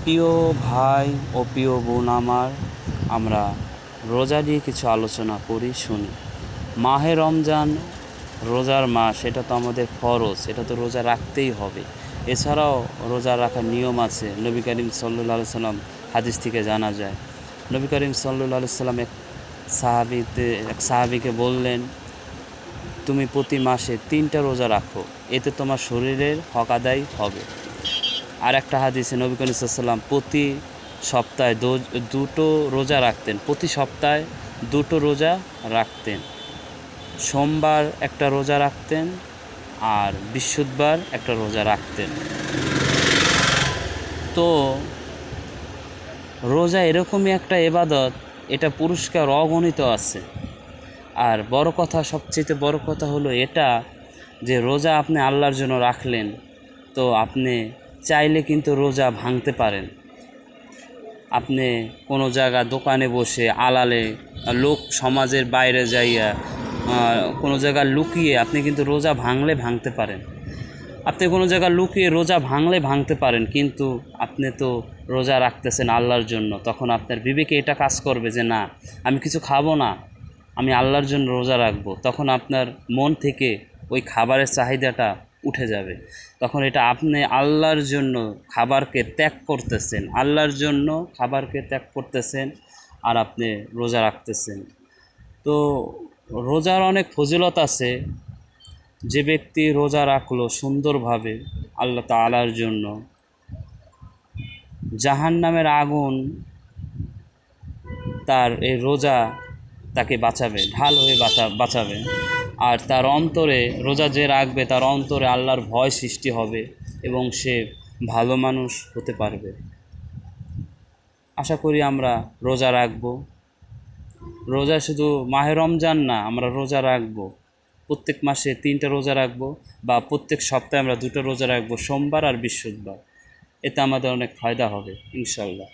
প্রিয় ভাই ও প্রিয় বোন আমার, আমরা রোজা নিয়ে কিছু আলোচনা করি, শুনি। মাহে রমজান রোজার মাস, এটা তো আমাদের ফরজ, এটা তো রোজা রাখতেই হবে। এছাড়াও রোজা রাখার নিয়ম আছে। নবী করিম সাল্লাল্লাহু আলাইহি সাল্লাম হাদিস থেকে জানা যায়, নবী করিম সাল্লাল্লাহু আলাইহি সাল্লাম এক সাহাবীকে বললেন, তুমি প্রতি মাসে 3টা রোজা রাখো, এতে তোমার শরীরের হক আদায় হবে। আর একটা হাদিসে নবী করিম সাল্লাল্লাহু আলাইহি সাল্লাম প্রতি সপ্তাহে দুটো রোজা রাখতেন, প্রতি সপ্তাহে দুটো রোজা রাখতেন। সোমবার একটা রোজা রাখতেন আর বৃহস্পতিবার একটা রোজা রাখতেন। তো রোজা এরকমই একটা ইবাদত, এটা পুরস্কার অগণিত আছে। আর বড় কথা, সবচেয়ে বড় কথা হলো এটা যে রোজা আপনি আল্লাহর জন্য রাখলেন, তো আপনি চাইলে কিন্তু রোজা ভাঙতে পারেন। আপনি কোনো জায়গা দোকানে বসে আড়ালে, লোক সমাজের বাইরে যাইয়া কোনো জায়গা লুকিয়ে আপনি কিন্তু রোজা ভাঙতে পারেন। আপনি কোনো জায়গা লুকিয়ে রোজা ভাঙতে পারেন, কিন্তু আপনি তো রোজা রাখতেছেন আল্লাহর জন্য। তখন আপনার বিবেকে এটা কাজ করবে যে না, আমি কিছু খাবো না, আমি আল্লাহর জন্য রোজা রাখবো। তখন আপনার মন থেকে ওই খাবারের চাহিদাটা উঠে যাবে। তখন এটা আপনি আল্লাহর জন্য খাবারকে ত্যাগ করতেছেন, আল্লাহর জন্য খাবারকে ত্যাগ করতেছেন, আর আপনি রোজা রাখতেছেন। তো রোজার অনেক ফজিলত আছে। যে ব্যক্তি রোজা রাখলো সুন্দরভাবে আল্লাহ তাআলার জন্য, জাহান্নামের আগুন তার এই রোজা তাকে বাঁচাবে, ঢাল হয়ে বাঁচাবে। আর তার অন্তরে, রোজা যে রাখবে তার অন্তরে আল্লাহর ভয় সৃষ্টি হবে এবং সে ভালো মানুষ হতে পারবে। আশা করি আমরা রোজা রাখব। রোজা শুধু মাহে রমজান না, আমরা রোজা রাখব প্রত্যেক মাসে 3টা রোজা রাখব, বা প্রত্যেক সপ্তাহে আমরা 2টো রোজা রাখব, সোমবার আর বৃহস্পতিবার। এতে আমাদের অনেক ফায়দা হবে ইনশাল্লাহ।